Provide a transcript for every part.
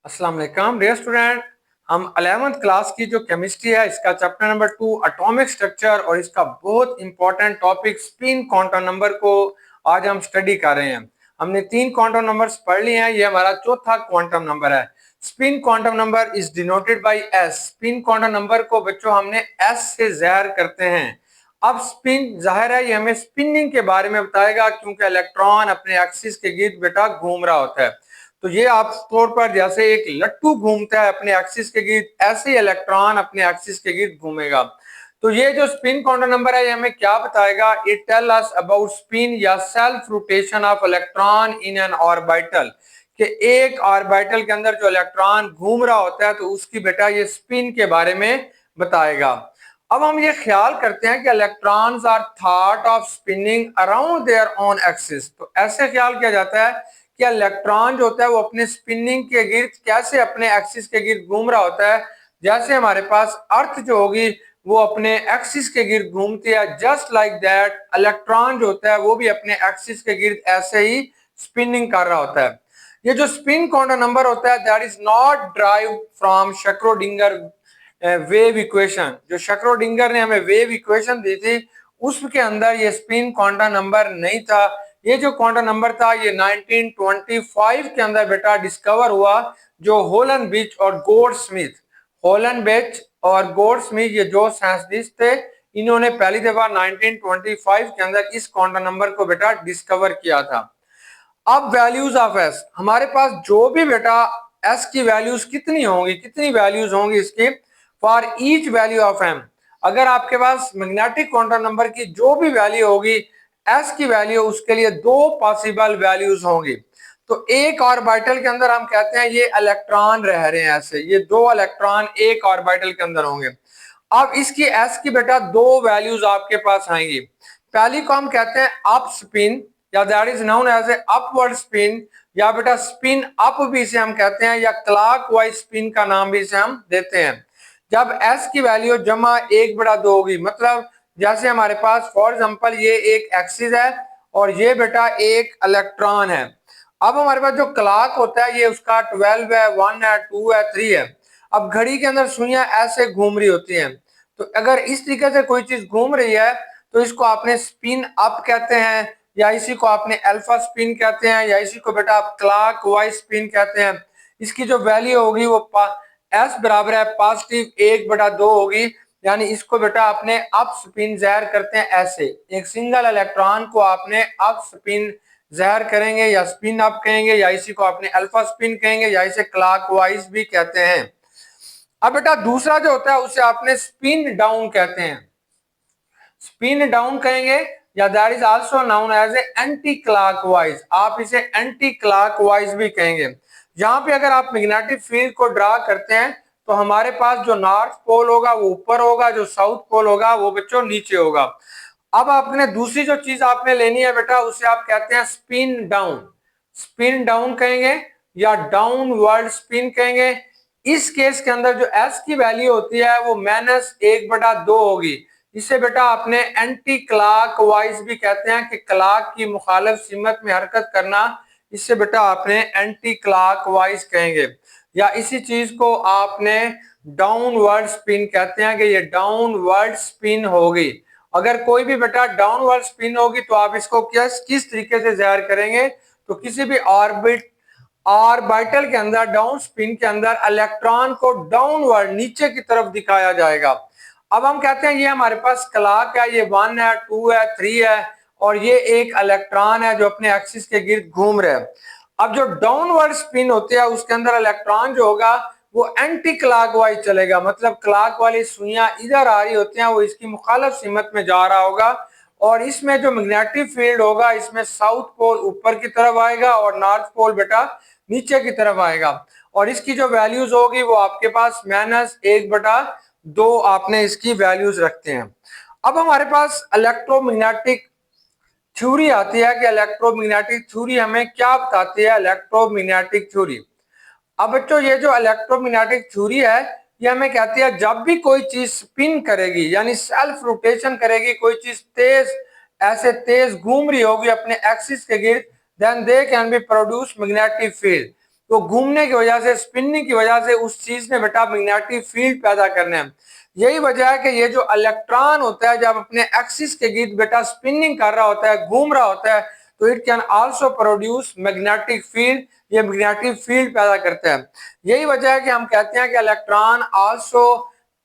अस्सलाम वालेकुम dear student. हम 11th क्लास की जो केमिस्ट्री है इसका चैप्टर नंबर 2 एटॉमिक स्ट्रक्चर और इसका बहुत important topic spin quantum number को आज हम स्टडी कर रहे हैं। हमने 3 क्वांटम नंबर्स पढ़ लिए हैं, ये हमारा चौथा क्वांटम नंबर है। Spin quantum number is denoted by S. Spin quantum number को बच्चों हमने एस से ज़ाहिर करते हैं। अब स्पिन जाहिर है ये हमें स्पिनिंग के बारे में बताएगा, क्योंकि इलेक्ट्रॉन अपने एक्सिस के गिर्द बेटा घूम रहा होता है। तो ये आप तौर पर जैसे एक लट्टू घूमता है अपने एक्सिस के गिर्द, ऐसे ही इलेक्ट्रॉन अपने एक्सिस के गिर्द घूमेगा। तो ये जो स्पिन क्वांटम नंबर है ये हमें क्या बताएगा? It tell us about spin या self rotation of electron in N orbital, कि एक ऑर्बिटल के अंदर जो इलेक्ट्रॉन घूम रहा होता है तो उसकी बेटा ये स्पिन के बारे में बताएगा। अब हम ये ख्याल करते हैं कि electrons are thought of spinning around their own axis. तो ऐसे ख्याल किया जाता है कि इलेक्ट्रॉन जो होता है वो अपने स्पिनिंग के गिर्द कैसे अपने एक्सिस के गिर्द घूम रहा होता है। जैसे हमारे पास अर्थ जो होगी वो अपने एक्सिस के गिर्द घूमती है, जस्ट लाइक दैट इलेक्ट्रॉन जो होता है वो भी अपने एक्सिस के गिर्द ऐसे ही स्पिनिंग कर रहा होता है। ये जो स्पिन क्वांटम नंबर होता है that is not derive from Schrodinger wave equation. जो शेक्रोडिंगर ने हमें वेव इक्वेशन दी थी उसके अंदर ये स्पिन क्वांटम नंबर नहीं था। ये जो क्वांटम नंबर था ये 1925 के अंदर बेटा डिस्कवर हुआ, जो होलनबिच और गोल्डस्मिथ, होलनबिच और गोल्डस्मिथ ये जो साइंटिस्ट थे इन्होंने पहली दफा 1925 के अंदर इस क्वांटम नंबर को बेटा डिस्कवर किया था। अब वैल्यूज ऑफ एस, हमारे पास जो भी बेटा एस की वैल्यूज कितनी होंगी, कितनी वैल्यूज होंगी इसकी for each value of M. अगर आपके पास मैग्नेटिक क्वांटम नंबर की जो भी वैल्यू होगी एस की वैल्यू, उसके लिए दो पॉसिबल वैल्यूज होंगी। तो एक ऑर्बिटल के अंदर हम कहते हैं ये इलेक्ट्रॉन रह रहे हैं, ऐसे ये दो इलेक्ट्रॉन एक ऑर्बिटल के अंदर होंगे। अब इसकी एस की बेटा दो वैल्यूज आपके पास आएंगी। पहली को हम कहते हैं अप स्पिन, या that is known as a upward spin, या बेटा स्पिन अप भी इसे हम कहते हैं, या क्लॉकवाइज स्पिन का नाम भी इसे हम देते हैं। जब एस की वैल्यू जमा 1/2 होगी, मतलब जैसे हमारे पास फॉर एग्जांपल ये एक एक्सिस है और ये बेटा एक इलेक्ट्रॉन है। अब हमारे पास जो क्लॉक होता है ये उसका 12 है, 1 है, 2 है, 3 है। अब घड़ी के अंदर सुइयां ऐसे घूम रही होती हैं। तो अगर इस तरीके से कोई चीज घूम रही है तो इसको आपने स्पिन अप कहते हैं, या इसी को आपने अल्फा स्पिन कहते हैं, या इसी को बेटा आप क्लॉक वाइज स्पिन कहते हैं। इसकी जो वैल्यू होगी वो एस बराबर है पॉजिटिव 1/2 होगी, यानी इसको बेटा आपने अप स्पिन ज़ाहिर करते हैं ऐसे। एक सिंगल इलेक्ट्रॉन को आपने अप स्पिन ज़ाहिर करेंगे या स्पिन अप कहेंगे, या इसी को आपने अल्फा स्पिन कहेंगे, या इसे क्लॉकवाइज भी कहते हैं। अब बेटा दूसरा जो होता है उसे आपने स्पिन डाउन कहते हैं, स्पिन डाउन कहेंगे, या that is also known as a anti clockwise. आप इसे एंटी क्लॉकवाइज भी कहेंगे। यहाँ पे अगर आप मैग्नेटिक फील्ड को ड्रा करते हैं तो हमारे पास जो नॉर्थ पोल होगा वो ऊपर होगा, जो साउथ पोल होगा वो बच्चों नीचे होगा। अब आपने दूसरी जो चीज आपने लेनी है बेटा उसे आप कहते हैं स्पिन डाउन। स्पिन डाउन कहेंगे या डाउनवर्ड स्पिन कहेंगे। इस केस के अंदर जो एस की वैल्यू होती है वो -1/2 होगी। इसे बेटा आपने एंटी क्लॉक वाइज भी कहते हैं, कि क्लॉक की मुखालिफ सिमत में हरकत करना, इससे बेटा आपने एंटी क्लॉक वाइज कहेंगे। या इसी चीज को आपने डाउनवर्ड स्पिन कहते हैं, कि ये डाउनवर्ड स्पिन होगी। अगर कोई भी बेटा डाउनवर्ड स्पिन होगी तो आप इसको किस तरीके से ज़ाहिर करेंगे? तो किसी भी ऑर्बिटल के अंदर डाउन स्पिन के अंदर इलेक्ट्रॉन को डाउनवर्ड नीचे की तरफ दिखाया जाएगा। अब हम कहते हैं ये हमारे पास क्लॉक है, ये 1 है, 2 है, 3 है, और ये एक इलेक्ट्रॉन है जो अपने एक्सिस के गिर्द घूम रहे हैं। अब जो डाउनवर्ड स्पिन होती है उसके अंदर इलेक्ट्रॉन जो होगा वो एंटी क्लॉकवाइज चलेगा, मतलब क्लॉक वाली सुइयां इधर आ रही होती हैं, वो इसकी मुखालिफ सिमत में जा रहा होगा। और इसमें जो मैग्नेटिक फील्ड होगा इसमें साउथ पोल ऊपर की तरफ आएगा और नॉर्थ पोल बेटा नीचे की तरफ आएगा। और इसकी जो वैल्यूज होगी वो आपके पास -1/2 आपने इसकी वैल्यूज रखते हैं। अब हमारे पास इलेक्ट्रोमैग्नेटिक थ्योरी आती है, कि इलेक्ट्रोमैग्नेटिक थ्योरी हमें क्या बताती है। इलेक्ट्रोमैग्नेटिक थ्योरी, अब बच्चों ये जो इलेक्ट्रोमैग्नेटिक थ्योरी है ये हमें कहती है जब भी कोई चीज स्पिन करेगी यानी सेल्फ रोटेशन करेगी, कोई चीज तेज ऐसे तेज घूम रही होगी अपने एक्सिस के गिर्द, then they can be produce magnetic field. तो घूमने की वजह से, स्पिनिंग की वजह से उस चीज ने बेटा मैग्नेटिक फील्ड पैदा करने हैं। यही वजह है कि ये जो इलेक्ट्रॉन होता है जब अपने एक्सिस के गिर्द बेटा स्पिनिंग कर रहा होता है, घूम रहा होता है, तो it can also produce magnetic field, ये मैग्नेटिक फील्ड पैदा करता है। यही वजह है कि हम कहते हैं कि electron also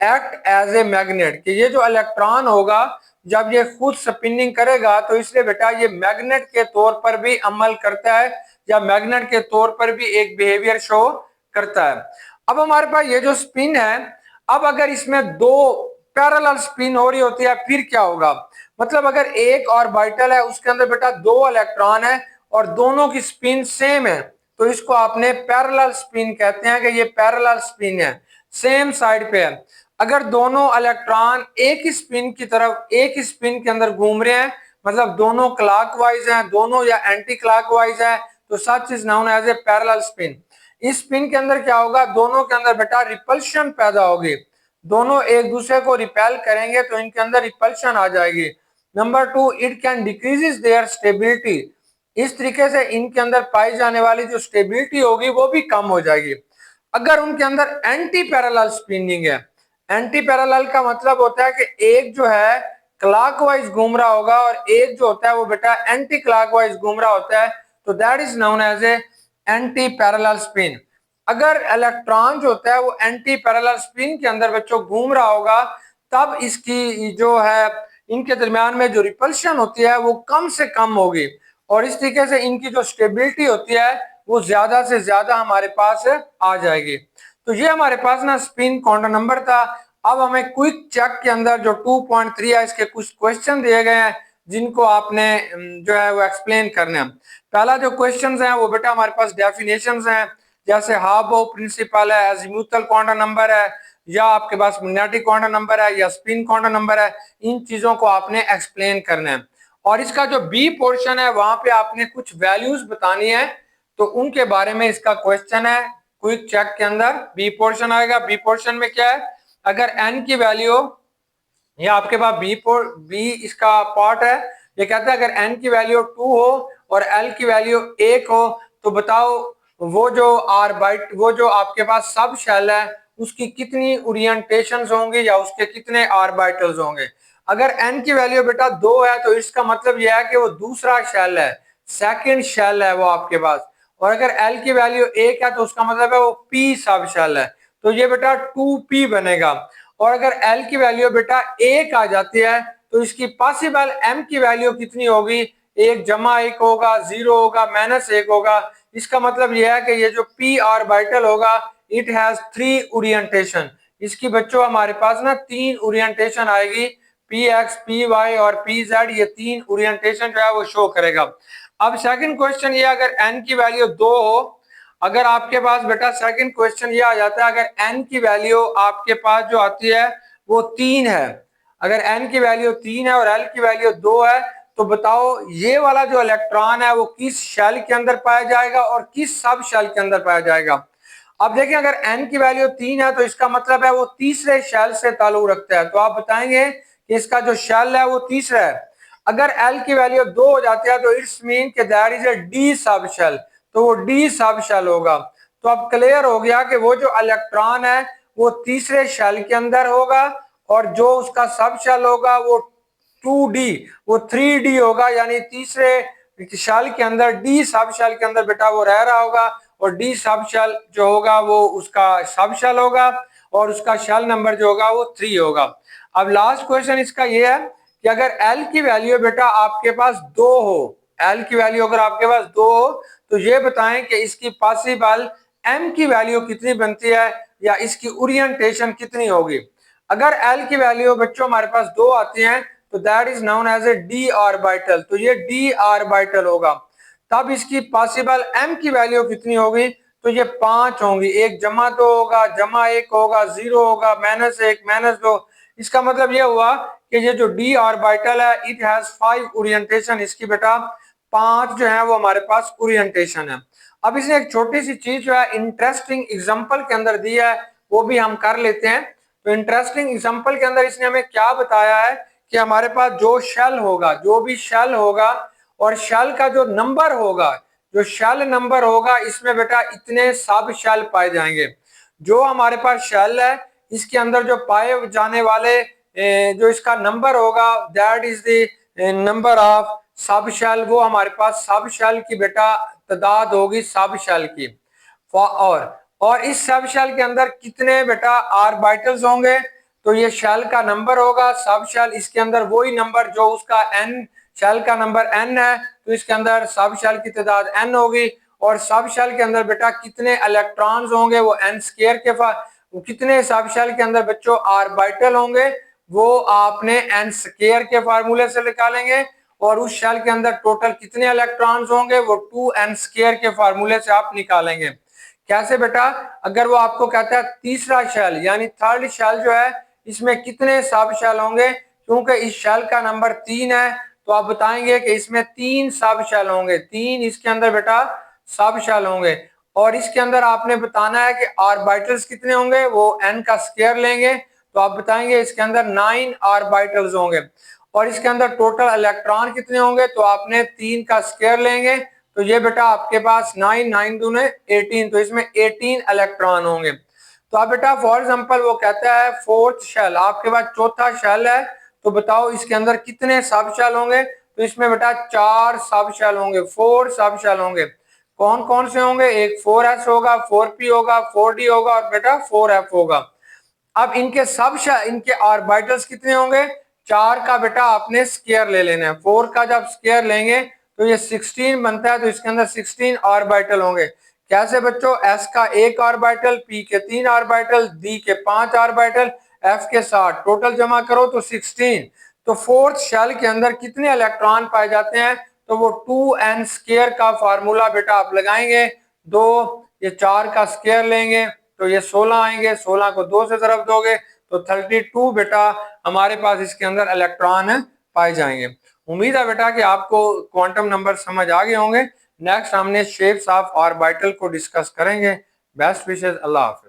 act as a magnet, कि ये जो इलेक्ट्रॉन होगा जब ये खुद स्पिनिंग करेगा तो इसलिए बेटा ये मैग्नेट के तौर पर भी अमल करता है, या मैग्नेट के तौर पर भी एक बिहेवियर शो करता है। अब हमारे पास ये जो स्पिन है, अब अगर इसमें दो पैरेलल स्पिन हो रही होती है फिर क्या होगा, मतलब अगर एक ऑर्बिटल है उसके अंदर बेटा दो इलेक्ट्रॉन है और दोनों की स्पिन सेम है, तो इसको आपने पैरेलल स्पिन कहते हैं कि ये पैरेलल स्पिन है, सेम साइड पे है। अगर दोनों इलेक्ट्रॉन एक ही स्पिन की तरफ, एक ही स्पिन के अंदर घूम रहे हैं, मतलब दोनों क्लॉकवाइज हैं, दोनों या एंटी क्लॉकवाइज है, तो such is known as a parallel spin. इस स्पिन के अंदर क्या होगा, दोनों के अंदर बेटा रिपल्शन पैदा होगी, दोनों एक दूसरे को रिपेल करेंगे तो इनके अंदर रिपल्शन आ जाएगी। Number 2, it can decreases there stability, इस तरीके से इनके अंदर पाई जाने वाली जो स्टेबिलिटी होगी वो भी कम हो जाएगी। अगर उनके अंदर एंटी पैरेलल स्पिनिंग है, एंटी पैरेलल का मतलब होता है कि एक जो है क्लॉकवाइज घूम रहा होगा और एक जो होता है वो बेटा एंटी क्लॉकवाइज घूम रहा होता है, तो that is known as a anti parallel spin. अगर इलेक्ट्रॉन जो होता है वो एंटी पैरेलल स्पिन के अंदर बच्चों घूम रहा होगा, तब इसकी जो है इनके दरमियान में जो रिपल्शन होती है वो कम से कम होगी, और इस तरीके से इनकी जो स्टेबिलिटी होती है वो ज्यादा से ज्यादा हमारे पास आ जाएगी। तो ये हमारे पास ना स्पिन क्वांटम नंबर था। अब हमें क्विक चेक के अंदर जो 2.3 है इसके कुछ क्वेश्चन दिए गए हैं जिनको आपने जो है वो एक्सप्लेन करने हैं। पहला जो क्वेश्चन है वो बेटा हमारे पास डेफिनेशंस हैं, जैसे हार्बो प्रिंसिपल है, अजीमुथल क्वांटम नंबर है, या आपके पास मैग्नेटिक क्वांटम नंबर है, या स्पिन क्वांटम नंबर है, इन चीजों को आपने एक्सप्लेन करना है। और इसका जो बी पोर्शन है वहां पे आपने कुछ वैल्यूज बतानी है, तो उनके बारे में इसका क्वेश्चन है। क्विक चेक के अंदर बी पोर्शन आएगा। बी पोर्शन में क्या है, अगर एन की वैल्यू, ये आपके पास बी इसका पार्ट है, ये कहता है अगर एन की वैल्यू 2 हो और एल की वैल्यू 1 हो तो बताओ वो जो आपके पास सब शेल है उसकी कितनी ओरिएंटेशंस होंगी या उसके कितने ऑर्बिटल्स होंगे। अगर एन की वैल्यू बेटा 2 है तो इसका मतलब यह है कि वो दूसरा शेल है, सेकंड शेल है वो आपके पास। और अगर एल की वैल्यू 1 है तो उसका मतलब है वो पी सब शेल है, तो ये बेटा 2p बनेगा। और अगर एल की वैल्यू बेटा 1 आ जाती है तो इसकी पॉसिबल एम की वैल्यू कितनी होगी, 1 जमा 1 होगा, 0 होगा, -1 होगा। इसका मतलब यह है कि ये जो p ऑर्बिटल होगा इट हैज 3 ओरिएंटेशन, इसकी बच्चों हमारे पास ना 3 ओरिएंटेशन आएगी, px, py और pz, ये 3 ओरिएंटेशन जो है वो शो करेगा। अब सेकंड क्वेश्चन ये, अगर n की वैल्यू 2 हो, अगर आपके पास बेटा सेकंड क्वेश्चन ये आ जाता है अगर n की वैल्यू आपके पास जो आती है वो 3 है, अगर n की वैल्यू 3 है और l की वैल्यू 2 है, तो बताओ ये वाला जो इलेक्ट्रॉन है वो किस शेल के अंदर पाया जाएगा और किस सब शेल के अंदर पाया जाएगा। अब देखिए अगर n की वैल्यू 3 है तो इसका मतलब है वो तीसरे शेल से ताल्लुक रखता है, तो आप बताएंगे कि इसका जो शेल है वो तीसरा है। अगर l की वैल्यू 2 हो जाती है तो इट्स मीन कि that is a D sub shell, तो वो डी सब शेल होगा। तो अब क्लियर हो गया कि वो जो इलेक्ट्रॉन है वो तीसरे शेल के अंदर होगा और जो उसका सब शेल होगा वो 2d, वो 3d होगा, यानी तीसरे शेल के अंदर, डी सब शेल के अंदर बेटा वो रह रहा होगा, और डी सब शेल जो होगा वो उसका सब शेल होगा और उसका शेल नंबर जो होगा वो 3 होगा। अब लास्ट क्वेश्चन इसका ये है कि अगर L की वैल्यू बेटा आपके पास 2 हो, L की वैल्यू अगर आपके पास 2 हो तो ये बताएं कि इसकी पॉसिबल M की वैल्यू कितनी बनती है या इसकी ओरिएंटेशन कितनी होगी। अगर L की वैल्यू बच्चों हमारे पास 2 आती है तो that is known as a D orbital, तो ये डी ऑर्बिटल होगा। तब इसकी पॉसिबल M की वैल्यू कितनी होगी, तो ये 5 होंगी, 1 जमा 2 होगा, जमा 1 होगा, 0 होगा, -1, -2। इसका मतलब ये हुआ कि ये जो डी ऑर्बिटल है इट हैज 5 ओरिएंटेशन, इसकी बेटा 5 जो है वो हमारे पास ओरिएंटेशन है। अब इसने एक छोटी सी चीज जो है इंटरेस्टिंग एग्जांपल के अंदर दी है वो भी हम कर लेते हैं। तो इंटरेस्टिंग एग्जांपल के अंदर इसने हमें क्या बताया है कि हमारे पास जो शेल होगा, जो भी शेल होगा और शेल का जो नंबर होगा, जो शेल नंबर होगा इसमें बेटा इतने सब शेल पाए जाएंगे। जो हमारे पास शेल है इसके अंदर जो पाए जाने वाले जो इसका नंबर होगा that is the number of sub shell, वो हमारे पास सब शेल की बेटा तादाद होगी सब शेल की। और इस सब शेल के अंदर कितने बेटा आर्बिटल्स होंगे, तो ये शेल का नंबर होगा सब शेल, इसके अंदर वही नंबर जो उसका एन, शेल का नंबर एन है तो इसके अंदर सब शेल की तादाद एन होगी। और सब शेल के अंदर बेटा कितने इलेक्ट्रॉन्स होंगे वो एन स्क्वायर के कितने सब शेल के अंदर बच्चों आर्बिटल होंगे वो आपने एन स्क्वायर के फार्मूले से निकालेंगे। और उस शेल के अंदर टोटल कितने इलेक्ट्रॉन्स होंगे वो 2n स्क्वायर के फार्मूले से आप निकालेंगे। कैसे बेटा, अगर वो आपको कहता है तीसरा शेल यानी थर्ड शेल जो है इसमें कितने सब शेल होंगे, क्योंकि इस शेल का नंबर 3 है तो आप बताएंगे कि इसमें 3 सब शेल होंगे, 3 इसके अंदर बेटा सब शेल होंगे। और इसके अंदर आपने बताना है कि आर्बिटल्स कितने होंगे, वो n का स्क्वायर लेंगे तो आप बताएंगे इसके अंदर 9 आर्बिटल्स होंगे। और इसके अंदर टोटल इलेक्ट्रॉन कितने होंगे, तो आपने 3 का स्क्वायर लेंगे तो ये बेटा आपके पास 9 9 दूने 18, तो इसमें 18 इलेक्ट्रॉन होंगे। तो आप बेटा फॉर एग्जांपल वो कहता है फोर्थ शेल, आपके पास चौथा शेल है तो बताओ इसके अंदर कितने सब शेल होंगे, तो इसमें बेटा 4 सब शेल होंगे, 4 सब शेल होंगे। कौन कौन से होंगे, एक 4s होगा, 4p होगा, 4d होगा और बेटा 4f होगा। अब इनके सब इनके ऑर्बिटल्स कितने होंगे, 4 का बेटा आपने स्क्वायर ले लेना है, 4 का जब स्क्वायर लेंगे तो ये 16 बनता है, तो इसके अंदर 16 ऑर्बिटल होंगे। कैसे बच्चों, s का 1 ऑर्बिटल, p के 3 ऑर्बिटल, d के 5 ऑर्बिटल, f के 7, टोटल जमा करो तो 16। तो फोर्थ शेल के अंदर कितने इलेक्ट्रॉन पाए जाते हैं, तो वो 2n स्क्वायर का फार्मूला बेटा आप लगाएंगे, 2 ये 4 का स्क्वायर लेंगे तो ये 16 आएंगे, 16 को 2 से ज़रब दोगे तो 32 बेटा हमारे पास इसके अंदर इलेक्ट्रॉन पाए जाएंगे। उम्मीद है बेटा कि आपको क्वांटम नंबर समझ आ गए होंगे। नेक्स्ट हमने शेप्स ऑफ ऑर्बिटल को डिस्कस करेंगे। बेस्ट विशेस, अल्लाह हाफिज़।